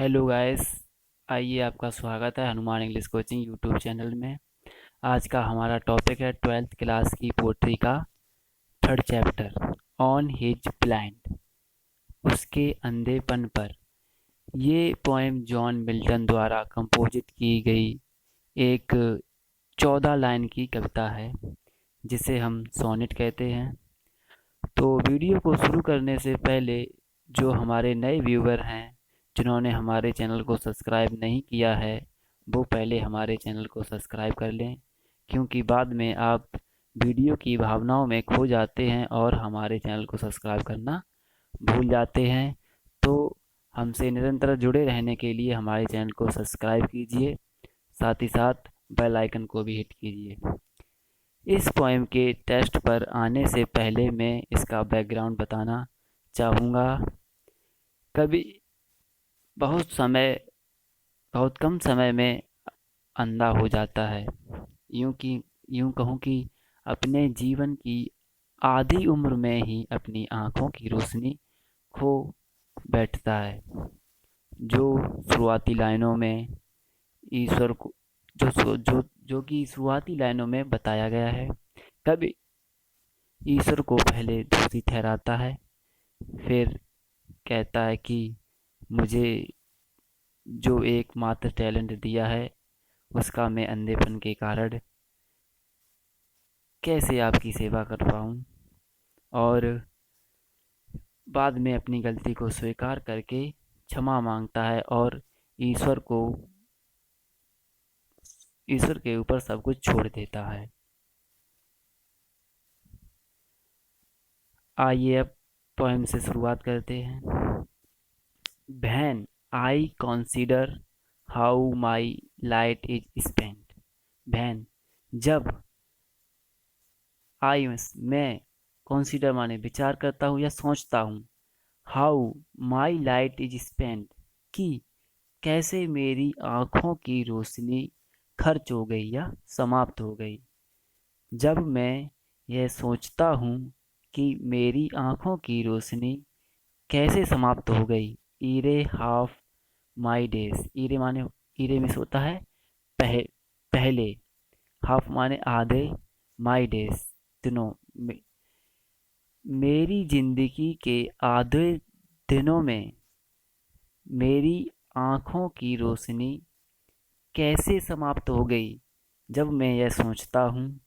Hello guys. आइए, आपका स्वागत है Hanuman English coaching YouTube channel में। आज का हमारा टॉपिक है 12th क्लास की पोट्री का third chapter, on his blind, उसके अंधेपन पर। ये पोएम जॉन मिल्टन द्वारा कंपोजिट की गई एक 14 लाइन की कविता है, जिसे हम सोनेट कहते हैं। तो वीडियो को शुरू करने से पहले जो हमारे नए व्यूवर हैं, जिन्होंने हमारे चैनल को सब्सक्राइब नहीं किया है, वो पहले हमारे चैनल को सब्सक्राइब कर लें, क्योंकि बाद में आप वीडियो की भावनाओं में खो जाते हैं और हमारे चैनल को सब्सक्राइब करना भूल जाते हैं। तो हमसे निरंतर जुड़े रहने के लिए हमारे चैनल को सब्सक्राइब कीजिए, साथ ही साथ बेल आइकन को भी हिट कीजिए। इस पोएम के टेस्ट पर आने से पहले मैं इसका बैकग्राउंड बताना चाहूँगा। कभी बहुत कम समय में अंधा हो जाता है। यूँ कहूँ कि अपने जीवन की आधी उम्र में ही अपनी आँखों की रोशनी खो बैठता है। जो शुरुआती लाइनों में ईश्वर को जो कि शुरुआती लाइनों में बताया गया है। कभी ईश्वर को पहले दोषी ठहराता है, फिर कहता है कि मुझे जो एकमात्र टैलेंट दिया है, उसका मैं अंधेपन के कारण कैसे आपकी सेवा कर पाऊँ। और बाद में अपनी गलती को स्वीकार करके क्षमा मांगता है और ईश्वर के ऊपर सब कुछ छोड़ देता है। आइए अब पोएम से शुरुआत करते हैं। When I consider how my light is spent, when जब मैं consider माने विचार करता हूँ या सोचता हूँ, how my light is spent कि कैसे मेरी आँखों की रोशनी खर्च हो गई या समाप्त हो गई। जब मैं यह सोचता हूँ कि मेरी आँखों की रोशनी कैसे समाप्त हो गई। ईरे हाफ माई डेज, ईरे में होता है पहले, हाफ माने आधे, माई डेज दिनों में, मेरी जिंदगी के आधे दिनों में मेरी आँखों की रोशनी कैसे समाप्त हो गई। जब मैं यह सोचता हूँ,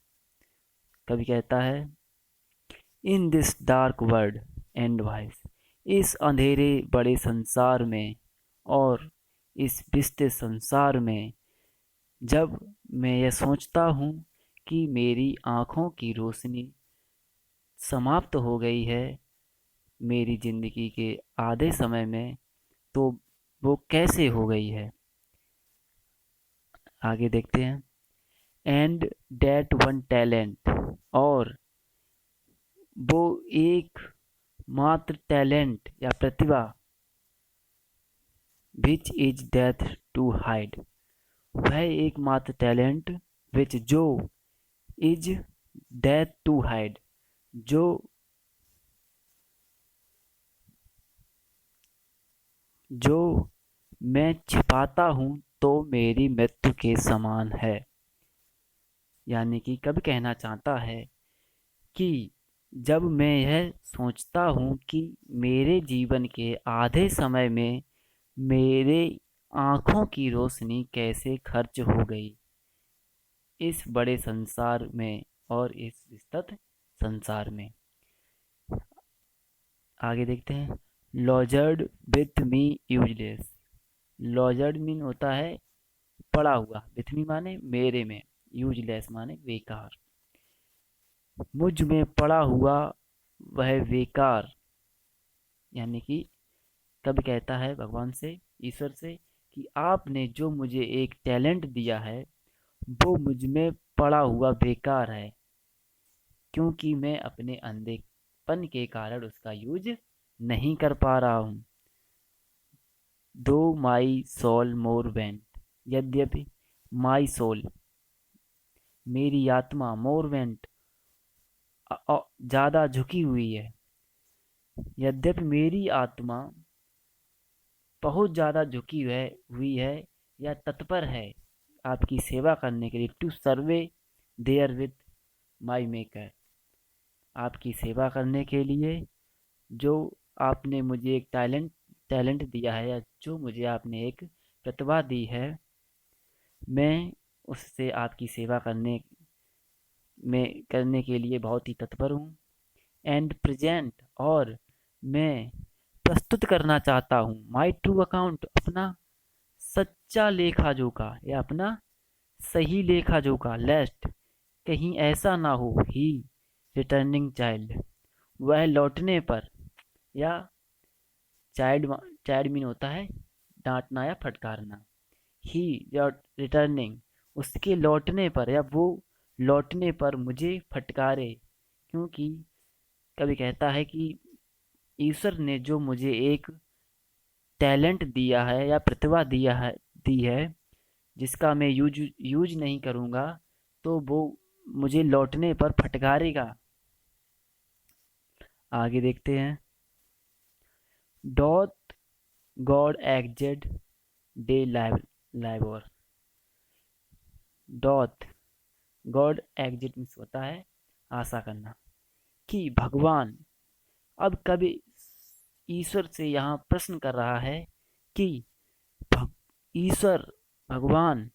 कवि कहता है, in this dark world and voice, इस अंधेरे बड़े संसार में और इस विस्तृत संसार में, जब मैं यह सोचता हूँ कि मेरी आँखों की रोशनी समाप्त हो गई है मेरी ज़िंदगी के आधे समय में, तो वो कैसे हो गई है। आगे देखते हैं। एंड डेट वन टैलेंट, और वो एक मात्र टैलेंट या प्रतिभा, which is death to hide, वह एकमात्र टैलेंट विच जो इज डेथ टू हाइड, जो जो मैं छिपाता हूँ तो मेरी मृत्यु के समान है। यानी कि कवि कहना चाहता है कि जब मैं यह सोचता हूँ कि मेरे जीवन के आधे समय में मेरे आँखों की रोशनी कैसे खर्च हो गई इस बड़े संसार में और इस विस्तृत संसार में। आगे देखते हैं। लॉजर्ड विथ मी यूजलेस, लॉजर्ड मीन होता है पड़ा हुआ, विथ मी माने मेरे में, यूजलेस माने बेकार, मुझ में पड़ा हुआ वह बेकार। यानी कि कब कहता है भगवान से, ईश्वर से, कि आपने जो मुझे एक टैलेंट दिया है वो मुझ में पड़ा हुआ बेकार है, क्योंकि मैं अपने अंधेपन के कारण उसका यूज नहीं कर पा रहा हूँ। दो माई सोल मोर वेंट, यद्यपि माई सोल मेरी आत्मा, मोर वेंट ज़्यादा झुकी हुई है, यद्यपि मेरी आत्मा बहुत ज़्यादा झुकी हुई है या तत्पर है आपकी सेवा करने के लिए, to serve there with my maker, आपकी सेवा करने के लिए, जो आपने मुझे एक टैलेंट दिया है, या जो मुझे आपने एक प्रतिभा दी है, मैं उससे आपकी सेवा करने के लिए बहुत ही तत्पर हूँ। एंड प्रेजेंट, और मैं प्रस्तुत करना चाहता हूँ, माई ट्रू अकाउंट, अपना सच्चा लेखा जोखा या अपना सही लेखा जोखा, लेस्ट, कहीं ऐसा ना हो, ही रिटर्निंग चाइल्ड, वह लौटने पर, या चाइल्ड चाइल्ड मीन होता है डांटना या फटकारना, ही या रिटर्निंग, उसके लौटने पर या वो लौटने पर मुझे फटकारे, क्योंकि कभी कहता है कि ईश्वर ने जो मुझे एक टैलेंट दिया है या प्रतिभा दी है, जिसका मैं यूज नहीं करूँगा, तो वो मुझे लौटने पर फटकारेगा। आगे देखते हैं। डॉथ गॉड एग्जेड डे लाइवर, डॉथ गॉड एग्जिट मीन्स होता है आशा करना, कि भगवान, अब कभी ईश्वर से यहाँ प्रश्न कर रहा है कि भग, ईश्वर भगवान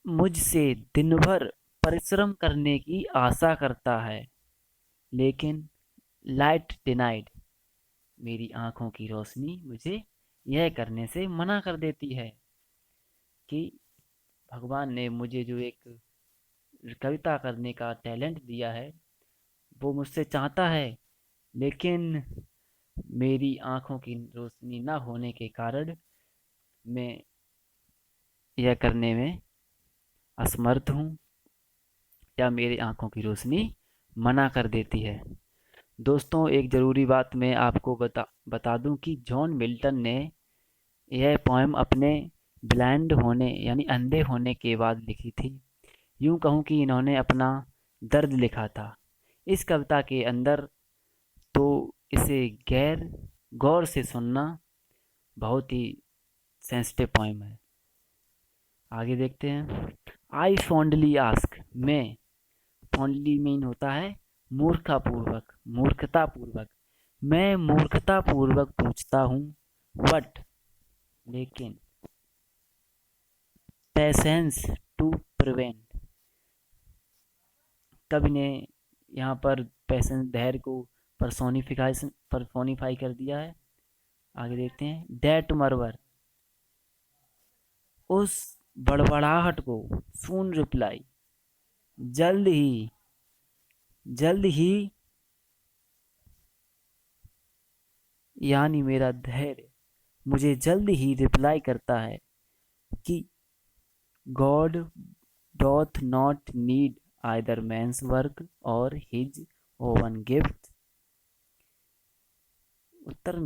मुझसे दिन भर परिश्रम करने की आशा करता है, लेकिन लाइट डिनाइड, मेरी आंखों की रोशनी मुझे यह करने से मना कर देती है, कि भगवान ने मुझे जो एक कविता करने का टैलेंट दिया है, वो मुझसे चाहता है, लेकिन मेरी आंखों की रोशनी ना होने के कारण मैं यह करने में असमर्थ हूँ, या मेरी आंखों की रोशनी मना कर देती है। दोस्तों, एक ज़रूरी बात मैं आपको बता दूं कि जॉन मिल्टन ने यह पोएम अपने ब्लाइंड होने यानी अंधे होने के बाद लिखी थी। यूं कहूँ कि इन्होंने अपना दर्द लिखा था इस कविता के अंदर, तो इसे गौर से सुनना, बहुत ही सेंसिटिव पोएम है। आगे देखते हैं। आई फॉन्डली आस्क, मैं, फॉन्डली मीन होता है मूर्खतापूर्वक, मैं मूर्खतापूर्वक पूछता हूँ, वट, लेकिन, पेशेंस टू प्रिवेंट, कवि ने यहाँ पर पेशेंस धैर्य को परसोनिफाई कर दिया है। आगे देखते हैं। डेट मरवर, उस बड़बड़ाहट को, सून रिप्लाई, जल्द ही, जल्द ही, यानी मेरा धैर्य मुझे जल्द ही रिप्लाई करता है कि God doth not need either man's work or his own gift, उत्तर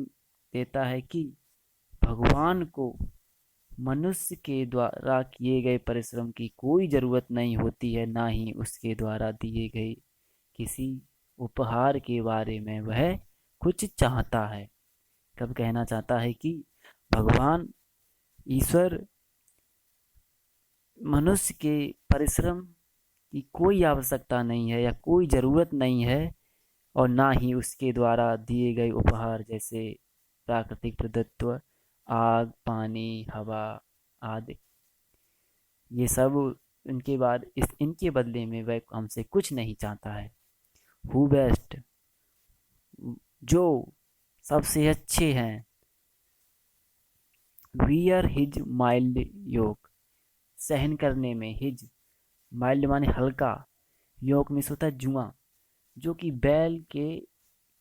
देता है कि भगवान को मनुष्य के द्वारा किए गए परिश्रम की कोई जरूरत नहीं होती है, ना ही उसके द्वारा दिए गए किसी उपहार के बारे में वह कुछ चाहता है। कब कहना चाहता है कि भगवान ईश्वर मनुष्य के परिश्रम की कोई आवश्यकता नहीं है या कोई ज़रूरत नहीं है, और ना ही उसके द्वारा दिए गए उपहार जैसे प्राकृतिक प्रदत्व, आग, पानी, हवा आदि, ये सब इनके बदले में वह हमसे कुछ नहीं चाहता है। हु बेस्ट, जो सबसे अच्छे हैं, वियर हिज माइल्ड योक, सहन करने में, हिज माइल्ड माने हल्का, योक में होता है जुआ, जो कि बैल के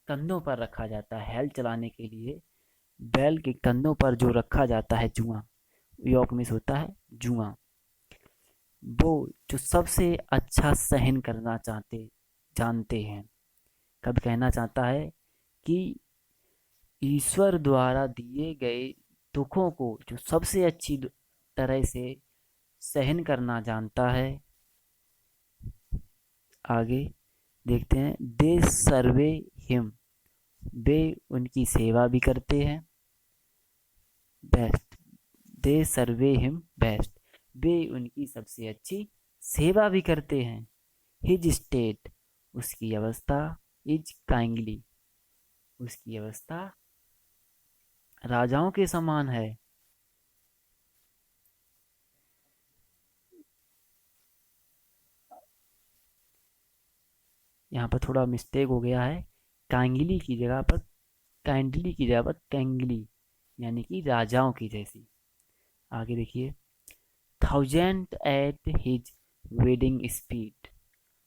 कंधों पर रखा जाता है, हल चलाने के लिए बैल के कंधों पर जो रखा जाता है जुआ, योक में होता है जुआ, वो जो सबसे अच्छा सहन करना जानते हैं। कब कहना चाहता है कि ईश्वर द्वारा दिए गए दुखों को जो सबसे अच्छी तरह से सहन करना जानता है। आगे देखते हैं। दे सर्वे हिम, वे उनकी सेवा भी करते हैं। बेस्ट, दे सर्वे हिम बेस्ट, वे उनकी सबसे अच्छी सेवा भी करते हैं। हिज स्टेट, उसकी अवस्था, इज काइंडली, उसकी अवस्था राजाओं के समान है। यहाँ पर थोड़ा मिस्टेक हो गया है, काइंडली की जगह पर काइंडली की जगह पर कैंगली, यानी कि राजाओं की जैसी। आगे देखिए, thousand at his wedding speed,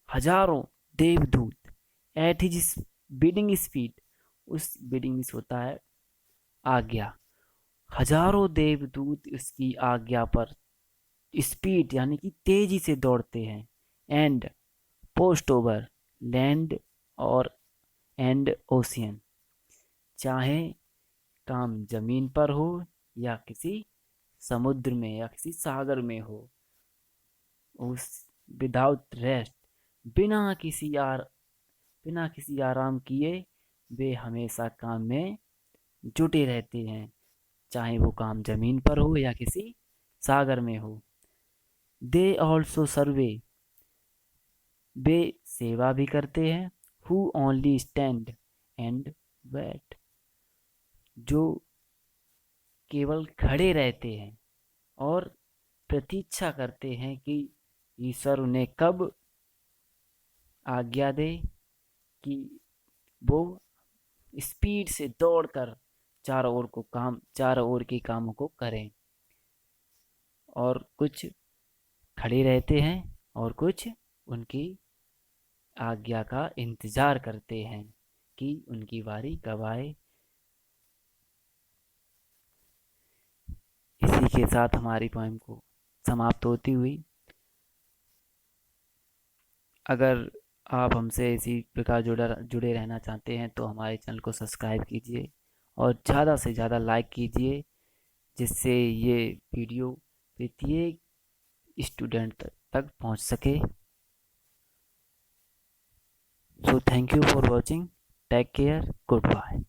हजारों देवदूत एट हिज बिडिंग स्पीड, उस बिडिंग होता है आज्ञा, हजारों देवदूत उसकी आज्ञा पर स्पीड यानी कि तेजी से दौड़ते हैं। एंड पोस्ट ओवर लैंड और एंड ओशियन, चाहे काम जमीन पर हो या किसी समुद्र में या किसी सागर में हो, उस विदाउट रेस्ट, बिना किसी बिना किसी आराम किए वे हमेशा काम में जुटे रहते हैं, चाहे वो काम जमीन पर हो या किसी सागर में हो। दे ऑल्सो सर्वे, वे सेवा भी करते हैं। Who only stand and wait, जो केवल खड़े रहते हैं और प्रतीक्षा करते हैं कि ईश्वर उन्हें कब आज्ञा दे कि वो स्पीड से दौड़कर चारों ओर के कामों को करें। और कुछ खड़े रहते हैं और कुछ उनकी आज्ञा का इंतजार करते हैं कि उनकी बारी कब आए। इसी के साथ हमारी पोएम को समाप्त होती हुई। अगर आप हमसे इसी प्रकार जुड़े रहना चाहते हैं तो हमारे चैनल को सब्सक्राइब कीजिए और ज़्यादा से ज़्यादा लाइक कीजिए, जिससे ये वीडियो प्रत्येक स्टूडेंट तक पहुंच सके। So thank you for watching, take care, good bye.